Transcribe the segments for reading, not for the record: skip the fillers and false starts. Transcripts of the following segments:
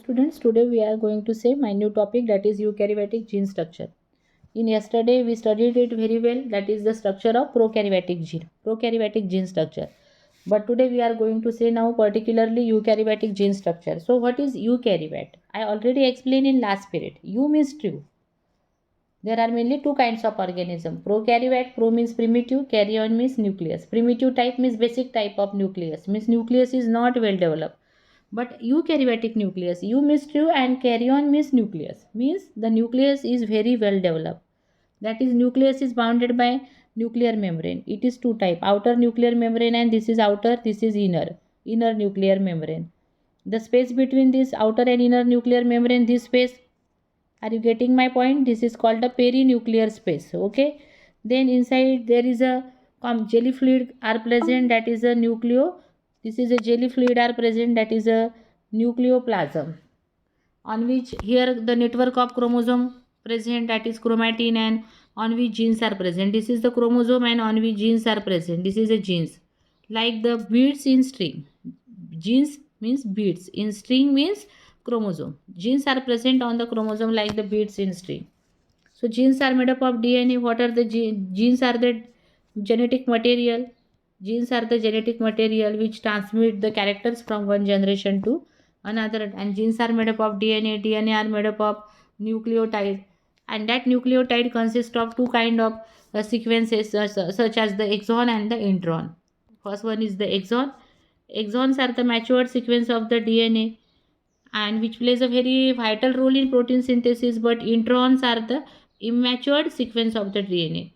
Students, today we are going to say my new topic, that is eukaryotic gene structure. In yesterday we studied it very well, that is the structure of prokaryotic gene structure. But today we are going to say now particularly eukaryotic gene structure. So what is eukaryote? I already explained in last period. Eu means true. There are mainly two kinds of organism. Prokaryote, pro means primitive, karyon means nucleus. Primitive type means basic type of nucleus, means nucleus is not well developed. But eukaryotic nucleus, eu means true and karyon means nucleus, means the nucleus is very well developed. That is, nucleus is bounded by nuclear membrane. It is two type, outer nuclear membrane, and this is outer, this is inner nuclear membrane. The space between this outer and inner nuclear membrane, this space, are you getting my point? This is called the perinuclear space. Okay, then inside there is a jelly fluid are present, that is a nucleo. This is a jelly fluid are present, that is a nucleoplasm, on which here the network of chromosome present, that is chromatin, and on which genes are present. This is the chromosome and on which genes are present. This is a genes, like the beads in string. Genes means beads, in string means chromosome. Genes are present on the chromosome like the beads in string. So genes are made up of DNA. What are the genes? Are the genetic material. Genes are the genetic material which transmit the characters from one generation to another. And genes are made up of DNA. DNA are made up of nucleotide. And that nucleotide consists of two kind of sequences such as the exon and the intron. First one is the exon. Exons are the matured sequence of the DNA and which plays a very vital role in protein synthesis, but introns are the immature sequence of the DNA.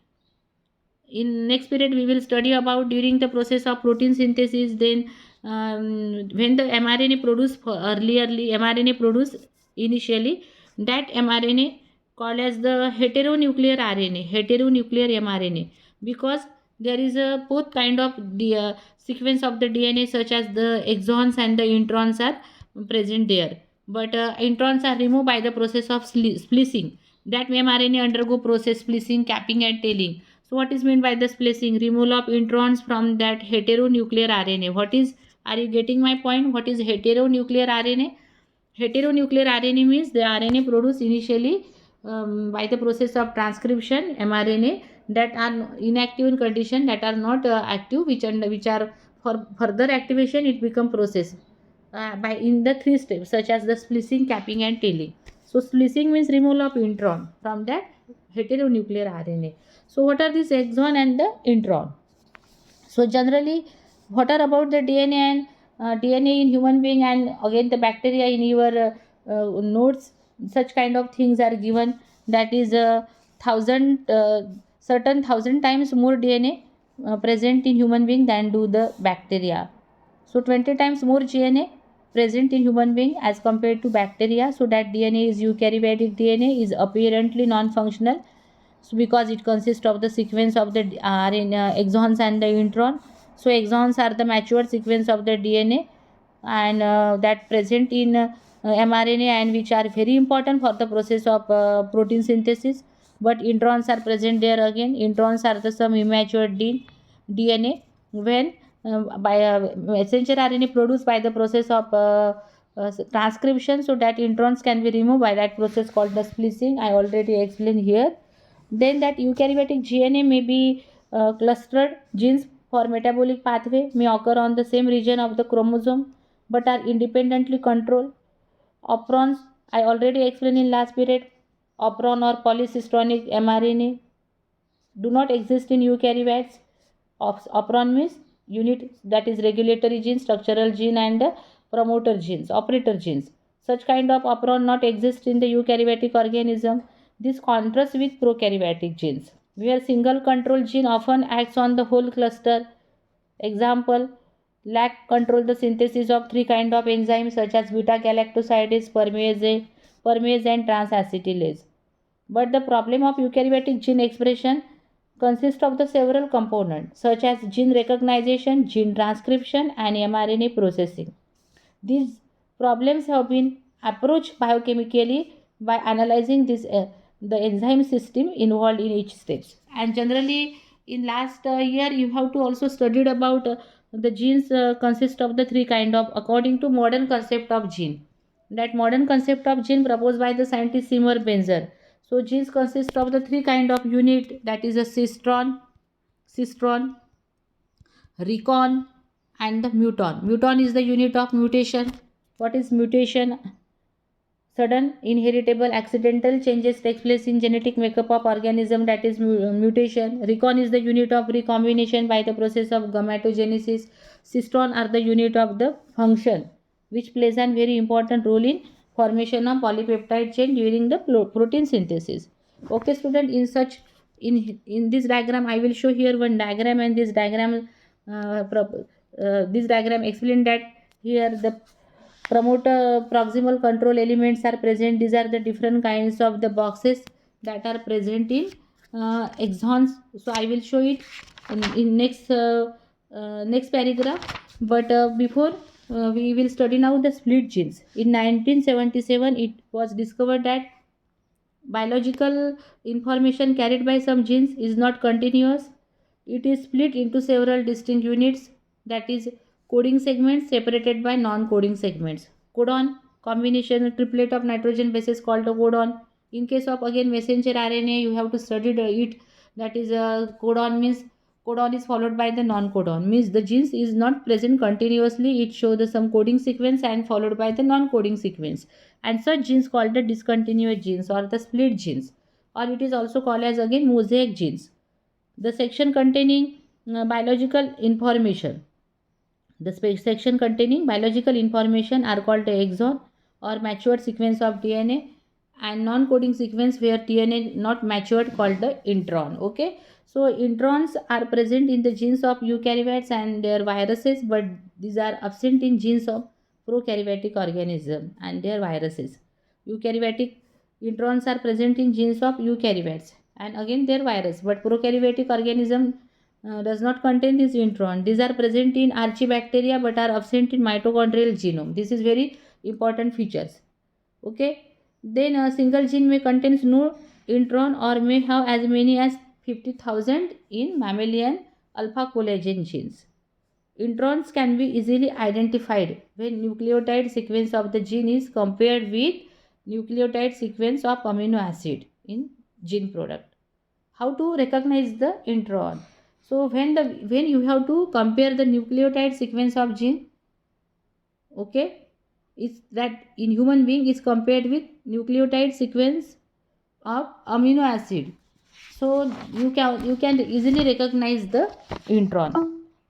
In next period we will study about during the process of protein synthesis, then when the mRNA produced early mRNA produced initially, that mRNA called as the heteronuclear mRNA, because there is a both kind of the sequence of the DNA such as the exons and the introns are present there, but introns are removed by the process of splicing. That mRNA undergo process splicing, capping and tailing. So what is meant by the splicing? Removal of introns from that heteronuclear RNA. What is, are you getting my point? What is heteronuclear RNA? Heteronuclear RNA means the RNA produced initially by the process of transcription, mRNA, that are inactive in condition, that are not active, which are for further activation it become process by in the three steps such as the splicing, capping and tailing. So splicing means removal of intron from that heteronuclear RNA. So what are these exon and the intron? So generally, what are about the DNA and DNA in human being and again the bacteria in your notes? Such kind of things are given. That is certain thousand times more DNA present in human being than do the bacteria. So 20 times more DNA present in human being as compared to bacteria. So that DNA is eukaryotic DNA is apparently non-functional. So because it consists of the sequence of the RNA exons and the intron. So exons are the mature sequence of the DNA and that present in mRNA and which are very important for the process of protein synthesis. But introns are present there again. Introns are the some immature DNA when by messenger RNA produced by the process of transcription, so that introns can be removed by that process called the splicing. I already explained here. Then that eukaryotic DNA may be clustered genes for metabolic pathway may occur on the same region of the chromosome but are independently controlled. Operons, I already explained in last period. Operon or polycystonic mRNA do not exist in eukaryotes. Operon means unit, that is regulatory gene, structural gene and promoter genes, operator genes. Such kind of operon not exist in the eukaryotic organism. This contrasts with prokaryotic genes, where single control gene often acts on the whole cluster. Example, lac control the synthesis of three kind of enzymes such as beta galactosidase, permease and transacetylase. But the problem of eukaryotic gene expression consists of the several components such as gene recognition, gene transcription and mRNA processing. These problems have been approached biochemically by analyzing this the enzyme system involved in each steps. And generally in last year you have to also studied about the genes consist of the three kind of according to modern concept of gene. that modern concept of gene proposed by the scientist Seymour Benzer. So genes consist of the three kind of unit, that is a cistron, recon, and the muton. Muton is the unit of mutation. What is mutation? Sudden inheritable accidental changes takes place in genetic makeup of organism, that is mutation. Recon is the unit of recombination by the process of gametogenesis. Cistron are the unit of the function which plays a very important role in formation of polypeptide chain during the protein synthesis. Okay student, in this diagram I will show here one diagram, and this diagram explain that here the promoter proximal control elements are present. These are the different kinds of the boxes that are present in exons. So I will show it in next paragraph, but before we will study now the split genes. In 1977 it was discovered that biological information carried by some genes is not continuous. It is split into several distinct units, that is coding segments separated by non-coding segments. Codon combination triplet of nitrogen bases called a codon. In case of again messenger RNA, you have to study it. That is a codon means codon is followed by the non-codon, means the genes is not present continuously. It shows the some coding sequence and followed by the non-coding sequence, and such genes called the discontinuous genes or the split genes, or it is also called as again mosaic genes. The section containing biological information, section containing biological information are called the exon or matured sequence of DNA, and non-coding sequence where DNA not matured called the intron. Okay, so introns are present in the genes of eukaryotes and their viruses, but these are absent in genes of prokaryotic organism and their viruses. Eukaryotic introns are present in genes of eukaryotes and again their virus, but prokaryotic organism does not contain this intron. These are present in archibacteria but are absent in mitochondrial genome. This is very important features. Okay, then a single gene may contain no intron or may have as many as 50,000 in mammalian alpha collagen genes. Introns can be easily identified when nucleotide sequence of the gene is compared with nucleotide sequence of amino acid in gene product. How to recognize the intron? So when you have to compare the nucleotide sequence of gene, okay, is that in human being is compared with nucleotide sequence of amino acid. So you can easily recognize the intron.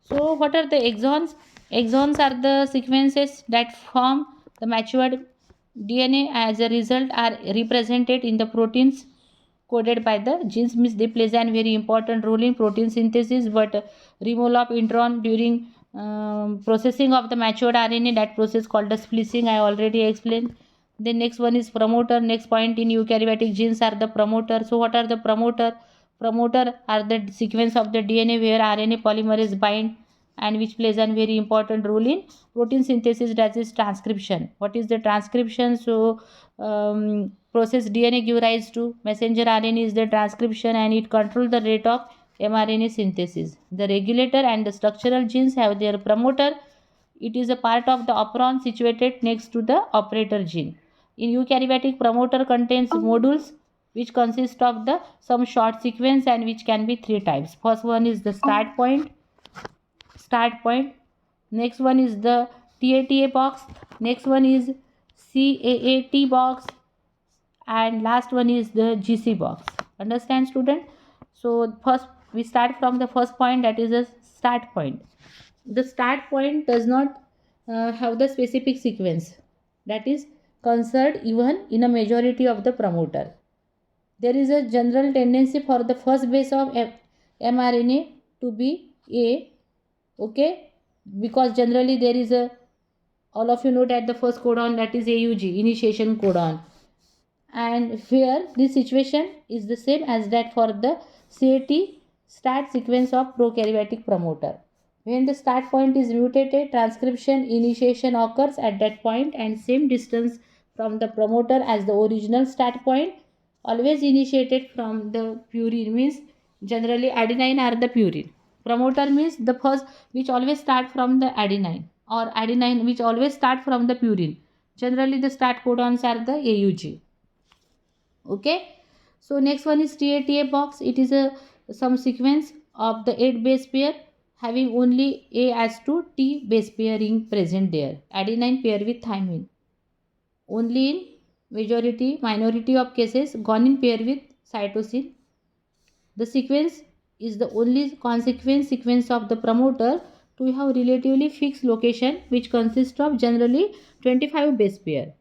So what are the exons? Exons are the sequences that form the matured DNA. As a result are represented in the proteins coded by the genes, means they plays a very important role in protein synthesis, but removal of intron during processing of the matured RNA, that process called the splicing, I already explained. The next one is promoter. Next point in eukaryotic genes are the promoter. So what are the promoter? Promoter are the sequence of the DNA where RNA polymerase bind and which plays a very important role in protein synthesis, that is transcription. What is the transcription? So process DNA give rise to messenger RNA is the transcription, and it controls the rate of mRNA synthesis. The regulator and the structural genes have their promoter. It is a part of the operon situated next to the operator gene. In eukaryotic, promoter contains modules which consist of the some short sequence and which can be three types. First one is the start point. Next one is the TATA box. Next one is CAAT box, and last one is the GC box. Understand student? So first we start from the first point, that is a start point. The start point does not have the specific sequence that is concerned even in a majority of the promoter. There is a general tendency for the first base of mRNA to be A, okay, because generally there is a, all of you know that the first codon, that is AUG, initiation codon, and here this situation is the same as that for the CAT, start sequence of prokaryotic promoter. When the start point is mutated, transcription initiation occurs at that point and same distance from the promoter as the original start point, always initiated from the purine, means generally adenine are the purine. Promoter means the first which always start from the adenine, or adenine which always start from the purine. Generally the start codons are the AUG. Okay. So next one is TATA box. It is a some sequence of the 8 base pair having only A as to T base pairing present there. Adenine pair with thymine. Only in minority of cases guanine pair with cytosine. The sequence is the only consequence sequence of the promoter to have relatively fixed location, which consists of generally 25 base pair.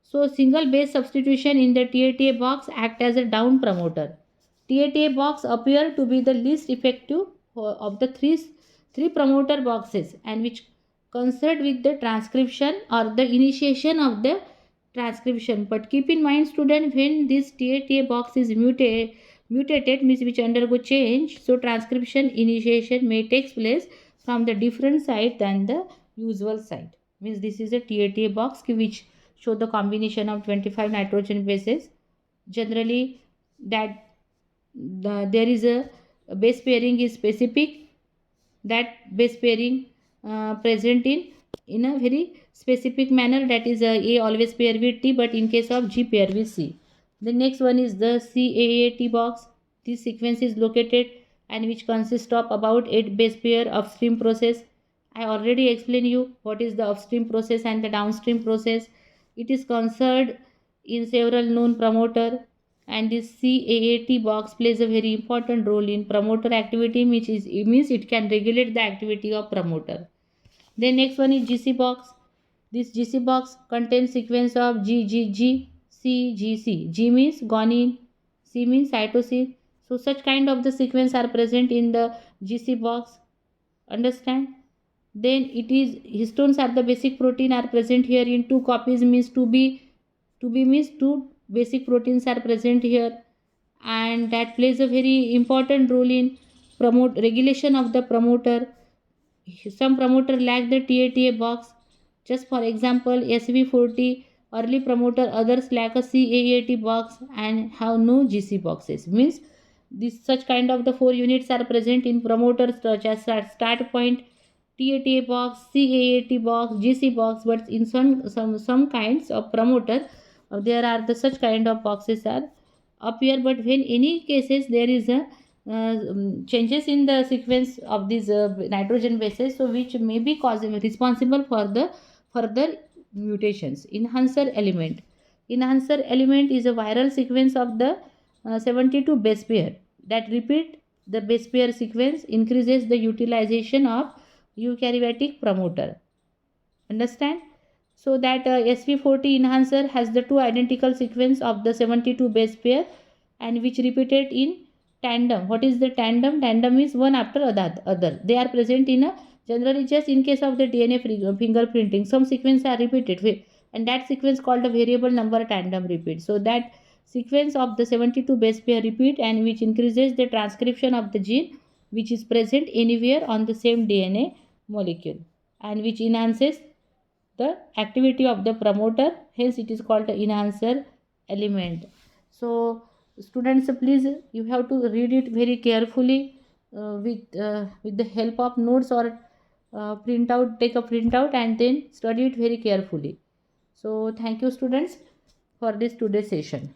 So single base substitution in the TATA box act as a down promoter. TATA box appear to be the least effective of the three promoter boxes, and which concerned with the transcription or the initiation of the transcription. But keep in mind student, when this TATA box is mutated means which undergo change, so transcription initiation may take place from the different site than the usual site. Means this is a TATA box which show the combination of 25 nitrogen bases. Generally that there is a base pairing is specific, that base pairing present in a very specific manner, that is A always pair with T, but in case of G pair with C. The next one is the CAAT box. This sequence is located and which consists of about 8 base pair upstream process. I already explained you what is the upstream process and the downstream process. It is concerned in several known promoter, and this CAAT box plays a very important role in promoter activity, which is means it can regulate the activity of promoter. Then next one is GC box. This GC box contains sequence of GGG, CGC. G means guanine, C means cytosine. So such kind of the sequence are present in the GC box. Understand? Then it is histones are the basic protein are present here in 2 copies, means 2B means 2 basic proteins are present here, and that plays a very important role in promote regulation of the promoter. Some promoter lack the TATA box. Just for example, SV40 early promoter, others lack a CAAT box and have no GC boxes. Means this such kind of the 4 units are present in promoters such as start point, TATA box, CAAT box, GC box, but in some kinds of promoter there are the such kind of boxes are appear. But when any cases there is a changes in the sequence of these nitrogen bases, so which may be causing responsible for the further mutations. Enhancer element is a viral sequence of the 72 base pair that repeat the base pair sequence, increases the utilization of eukaryotic promoter. Understand? So that SV40 enhancer has the 2 identical sequence of the 72 base pair and which repeated in tandem. What is the tandem? Tandem is one after other. They are present in a generally just in case of the DNA fingerprinting. Some sequence are repeated and that sequence called a variable number tandem repeat. So that sequence of the 72 base pair repeat and which increases the transcription of the gene which is present anywhere on the same DNA molecule and which enhances the activity of the promoter, hence it is called the enhancer element. So students, please you have to read it very carefully with the help of notes or take a printout and then study it very carefully. So thank you students for this today's session.